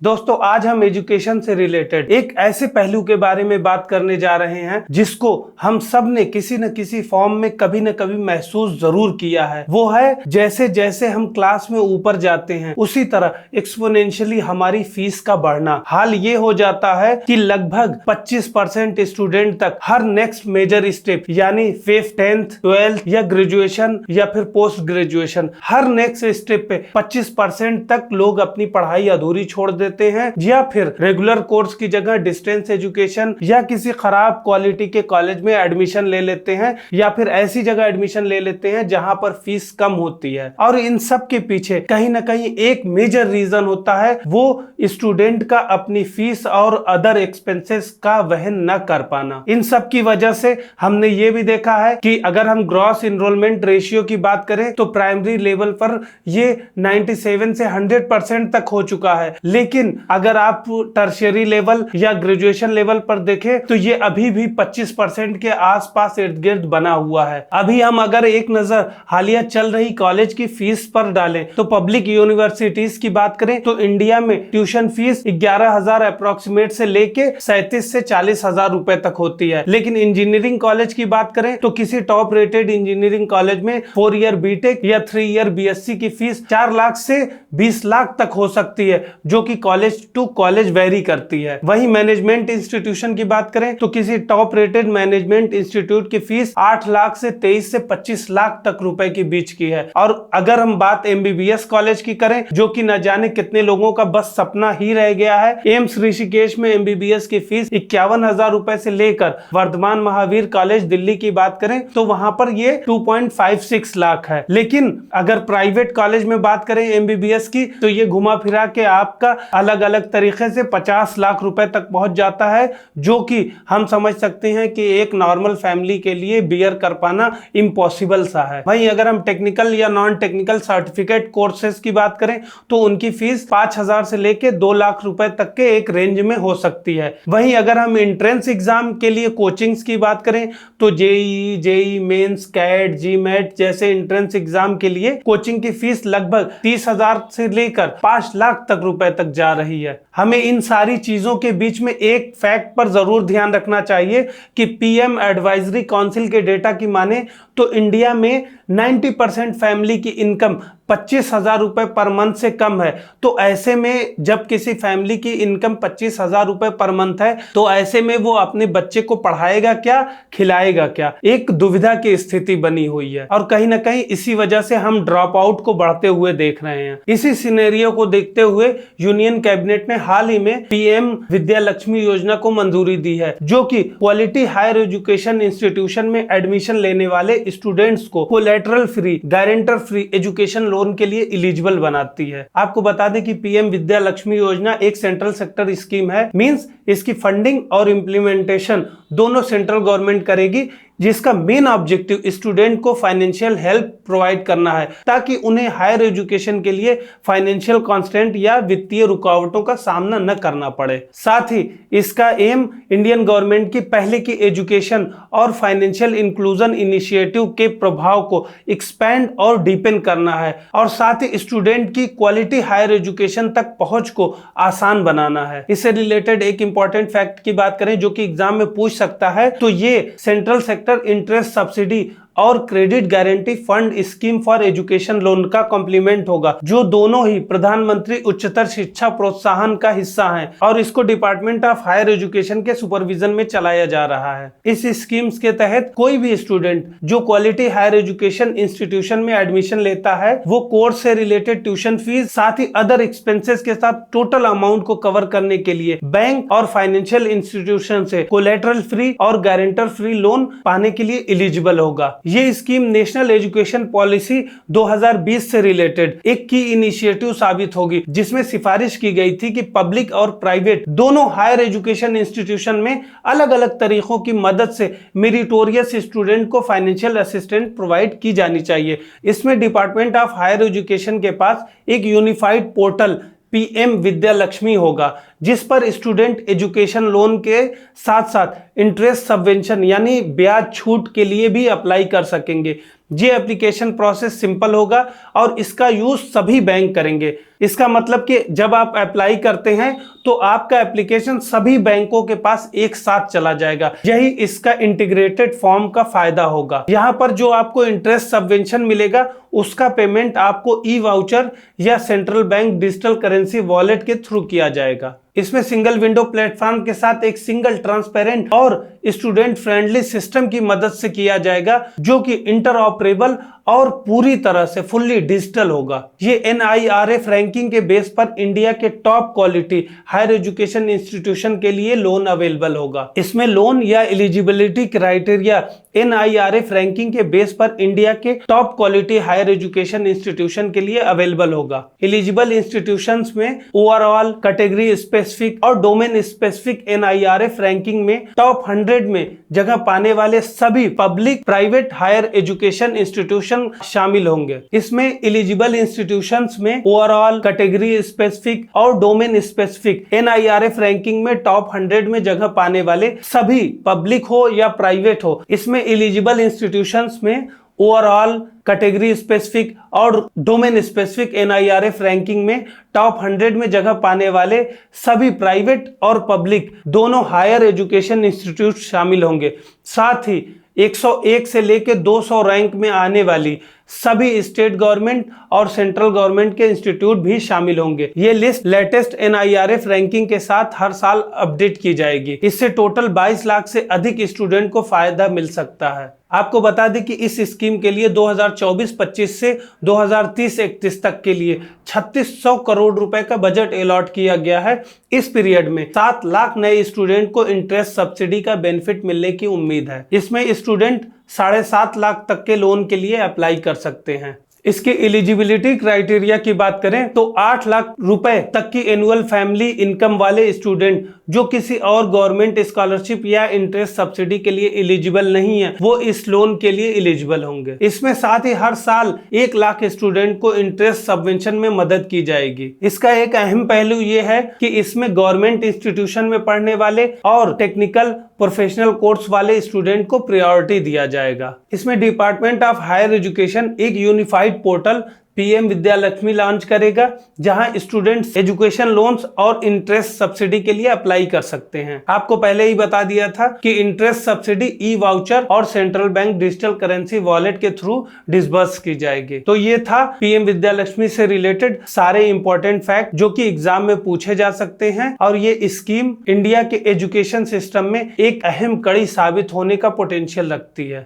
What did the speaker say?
दोस्तों आज हम एजुकेशन से रिलेटेड एक ऐसे पहलू के बारे में बात करने जा रहे हैं जिसको हम सब ने किसी न किसी फॉर्म में कभी न कभी महसूस जरूर किया है। वो है जैसे जैसे हम क्लास में ऊपर जाते हैं उसी तरह एक्सपोनेंशियली हमारी फीस का बढ़ना। हाल ये हो जाता है कि लगभग 25% स्टूडेंट तक हर नेक्स्ट मेजर स्टेप यानी 5th 10th 12th या ग्रेजुएशन या फिर पोस्ट ग्रेजुएशन हर नेक्स्ट स्टेप पे 25% तक लोग अपनी पढ़ाई अधूरी छोड़ देते हैं या फिर रेगुलर कोर्स की जगह डिस्टेंस एजुकेशन या किसी खराब क्वालिटी के कॉलेज में एडमिशन ले लेते हैं या फिर ऐसी जगह एडमिशन ले लेते हैं जहां पर फीस कम होती है। और इन सब के पीछे कहीं ना कहीं एक मेजर रीजन होता है, वो स्टूडेंट का अपनी फीस और अदर एक्सपेंसेस का वहन न कर पाना। इन सब की वजह से हमने ये भी देखा है कि अगर हम ग्रॉस इनरोलमेंट रेशियो की बात करें तो प्राइमरी लेवल पर ये 97 से 100% तक हो चुका है, लेकिन अगर आप टर्शियरी लेवल या ग्रेजुएशन लेवल पर देखें तो ये अभी भी 25% के आसपास इर्द गिर्द बना हुआ है। अभी हम अगर एक नजर हालिया चल रही कॉलेज की फीस पर डालें तो पब्लिक यूनिवर्सिटीज की बात करें तो इंडिया में ट्यूशन फीस 11,000 अप्रोक्सीमेट से लेके 37 से 40,000 रुपए तक होती है। लेकिन इंजीनियरिंग कॉलेज की बात करें तो किसी टॉप रेटेड इंजीनियरिंग कॉलेज में 4 ईयर बीटेक या 3 ईयर बीएससी की फीस 4 लाख से 20 लाख तक हो सकती है, जो कि कॉलेज टू कॉलेज वेरी करती है। वहीं मैनेजमेंट इंस्टीट्यूशन की बात करें तो किसी टॉप रेटेड मैनेजमेंट इंस्टीट्यूट की फीस 8 लाख से 23 से 25 लाख तक रुपए के बीच की है। और अगर हम बात एमबीबीएस कॉलेज की करें जो कि न जाने कितने लोगों का बस सपना ही रह गया है, एम्स ऋषिकेश में एमबीबीएस की फीस 51,000 रुपए से लेकर वर्धमान महावीर कॉलेज दिल्ली की बात करें तो वहां पर ये 2.56 लाख है। लेकिन अगर प्राइवेट कॉलेज में बात करें एमबीबीएस की तो ये घुमा फिरा के आपका अलग अलग तरीके से 50 लाख रुपए तक पहुंच जाता है, जो कि हम समझ सकते हैं कि एक नॉर्मल फैमिली के लिए बियर कर पाना इम्पॉसिबल सा है। वहीं अगर हम टेक्निकल या नॉन टेक्निकल सर्टिफिकेट कोर्सेज की बात करें तो उनकी फीस 5,000 से लेके 2 लाख रुपए तक के एक रेंज में हो सकती है। वहीं अगर हम एंट्रेंस एग्जाम के लिए कोचिंग्स की बात करें तो जेई मेंस, कैट, जीमेट जैसे एंट्रेंस एग्जाम के लिए कोचिंग की फीस लगभग 30,000 से लेकर 5 लाख तक रुपए तक जा रही है। हमें इन सारी चीजों के बीच में एक फैक्ट पर जरूर ध्यान रखना चाहिए कि पीएम एडवाइजरी काउंसिल के डेटा की माने तो इंडिया में 90% फैमिली की इनकम 25,000 रुपए पर मंथ से कम है। तो ऐसे में जब किसी फैमिली की इनकम 25,000 रुपए पर मंथ है तो ऐसे में वो अपने बच्चे को पढ़ाएगा क्या, खिलाएगा क्या, एक दुविधा की स्थिति बनी हुई है। और कहीं ना कहीं इसी वजह से हम ड्रॉप आउट को बढ़ते हुए देख रहे हैं। इसी सिनेरियो को देखते हुए यूनियन कैबिनेट ने हाल ही में पीएम विद्या लक्ष्मी योजना को मंजूरी दी है, जो कि क्वालिटी हायर एजुकेशन इंस्टीट्यूशन में एडमिशन लेने वाले स्टूडेंट्स को collateral free, guarantor free education loan के लिए एलिजिबल बनाती है। आपको बता दें कि पीएम विद्या लक्ष्मी योजना एक सेंट्रल सेक्टर स्कीम है, मींस इसकी फंडिंग और इंप्लीमेंटेशन दोनों सेंट्रल गवर्नमेंट करेगी, जिसका मेन ऑब्जेक्टिव स्टूडेंट को फाइनेंशियल हेल्प प्रोवाइड करना है ताकि उन्हें हायर एजुकेशन के लिए फाइनेंशियल कांस्टेंट या वित्तीय रुकावटों का सामना न करना पड़े। साथ ही इसका एम इंडियन गवर्नमेंट की पहले की एजुकेशन और फाइनेंशियल इंक्लूजन इनिशिएटिव के प्रभाव को एक्सपैंड और डीपेन करना है और साथ ही स्टूडेंट की क्वालिटी हायर एजुकेशन तक पहुंच को आसान बनाना है। इससे रिलेटेड एक इंपॉर्टेंट फैक्ट की बात करें जो कि एग्जाम में पूछ सकता है तो ये सेंट्रल सेक्टर इंटरेस्ट सब्सिडी और credit guarantee fund scheme for education loan का कॉम्प्लीमेंट होगा, जो दोनों ही प्रधानमंत्री उच्चतर शिक्षा प्रोत्साहन का हिस्सा हैं और इसको डिपार्टमेंट ऑफ हायर एजुकेशन के सुपरविजन में चलाया जा रहा है। इस स्कीम्स के तहत कोई भी स्टूडेंट जो क्वालिटी हायर एजुकेशन इंस्टीट्यूशन में एडमिशन लेता है वो कोर्स से रिलेटेड ट्यूशन फीस साथ ही अदर एक्सपेंसेस के साथ टोटल अमाउंट को कवर करने के लिए बैंक और फाइनेंशियल इंस्टीट्यूशन से कोलैटरल फ्री और गारंटर फ्री लोन पाने के लिए एलिजिबल होगा। ये स्कीम नेशनल एजुकेशन पॉलिसी 2020 से रिलेटेड एक की इनिशिएटिव साबित होगी, जिसमें सिफारिश की गई थी कि पब्लिक और प्राइवेट दोनों हायर एजुकेशन इंस्टीट्यूशन में अलग अलग तरीकों की मदद से मेरिटोरियस स्टूडेंट को फाइनेंशियल असिस्टेंस प्रोवाइड की जानी चाहिए। इसमें डिपार्टमेंट ऑफ हायर एजुकेशन के पास एक unified portal PM Vidya Lakshmi होगा, जिस पर स्टूडेंट एजुकेशन लोन के साथ साथ इंटरेस्ट सबवेंशन यानी ब्याज छूट के लिए भी अप्लाई कर सकेंगे। ये एप्लीकेशन प्रोसेस सिंपल होगा और इसका यूज सभी बैंक करेंगे। इसका मतलब कि जब आप अप्लाई करते हैं तो आपका एप्लीकेशन सभी बैंकों के पास एक साथ चला जाएगा। यही इसका इंटीग्रेटेड फॉर्म का फायदा होगा। यहाँ पर जो आपको इंटरेस्ट सबवेंशन मिलेगा उसका पेमेंट आपको ई वाउचर या central bank digital currency wallet के थ्रू किया जाएगा। इसमें सिंगल विंडो प्लेटफॉर्म के साथ एक सिंगल ट्रांसपेरेंट और स्टूडेंट फ्रेंडली सिस्टम की मदद से किया जाएगा, जो कि इंटरऑपरेबल और पूरी तरह से फुल्ली डिजिटल होगा। ये NIRF रैंकिंग के बेस पर इंडिया के top quality higher education institution के लिए लोन अवेलेबल होगा। इसमें लोन या एलिजिबिलिटी क्राइटेरिया NIRF रैंकिंग के बेस पर इंडिया के top quality higher education institution के लिए अवेलेबल होगा। एलिजिबल इंस्टीट्यूशंस में ओवरऑल, कैटेगरी स्पेसिफिक और डोमेन स्पेसिफिक NIRF रैंकिंग में टॉप 100 में जगह पाने वाले सभी public private higher education institution शामिल होंगे। इसमें एलिजिबल इंस्टीट्यूशंस में ओवरऑल, कैटेगरी स्पेसिफिक और डोमेन स्पेसिफिक NIRF रैंकिंग में टॉप 100 में जगह पाने वाले सभी पब्लिक हो या प्राइवेट हो। इसमें एलिजिबल इंस्टीट्यूशंस में ओवरऑल, कैटेगरी स्पेसिफिक और डोमेन स्पेसिफिक NIRF रैंकिंग में टॉप 100 में जगह पाने वाले सभी प्राइवेट और पब्लिक दोनों हायर एजुकेशन इंस्टीट्यूट शामिल होंगे। साथ ही 101 से लेकर 200 रैंक में आने वाली सभी स्टेट गवर्नमेंट और सेंट्रल गवर्नमेंट के इंस्टीट्यूट भी शामिल होंगे। ये लिस्ट लेटेस्ट NIRF रैंकिंग के साथ हर साल अपडेट की जाएगी। इससे टोटल 22 लाख से अधिक स्टूडेंट को फायदा मिल सकता है। आपको बता दें कि इस स्कीम के लिए 2024-25 से 2030-31 तक के लिए 3600 करोड़ रुपए का बजट अलॉट किया गया है। इस पीरियड में 7 लाख नए स्टूडेंट को इंटरेस्ट सब्सिडी का बेनिफिट मिलने की उम्मीद है। इसमें स्टूडेंट 7.5 लाख तक के लोन के लिए अप्लाई कर सकते हैं। इसके एलिजिबिलिटी क्राइटेरिया की बात करें तो 8 लाख रुपए तक की एनुअल फैमिली इनकम वाले स्टूडेंट जो किसी और गवर्नमेंट स्कॉलरशिप या इंटरेस्ट सब्सिडी के लिए एलिजिबल नहीं है, वो इस लोन के लिए एलिजिबल होंगे। इसमें साथ ही हर साल 1 लाख स्टूडेंट को इंटरेस्ट सबवेंशन में मदद की जाएगी। इसका एक अहम पहलू ये है कि इसमें गवर्नमेंट इंस्टीट्यूशन में पढ़ने वाले और टेक्निकल प्रोफेशनल कोर्स वाले स्टूडेंट को प्रायोरिटी दिया जाएगा। इसमें डिपार्टमेंट ऑफ हायर एजुकेशन एक unified portal PM Vidya Lakshmi launch करेगा, जहां स्टूडेंट्स एजुकेशन लोन्स और इंटरेस्ट सब्सिडी के लिए अप्लाई कर सकते हैं। आपको पहले ही बता दिया था कि इंटरेस्ट सब्सिडी ई वाउचर और central bank digital currency wallet के थ्रू डिसबर्स की जाएगी। तो ये था PM विद्या लक्ष्मी से रिलेटेड सारे इंपॉर्टेंट फैक्ट जो कि एग्जाम में पूछे जा सकते हैं, और ये स्कीम इंडिया के एजुकेशन सिस्टम में एक अहम कड़ी साबित होने का पोटेंशियल रखती है।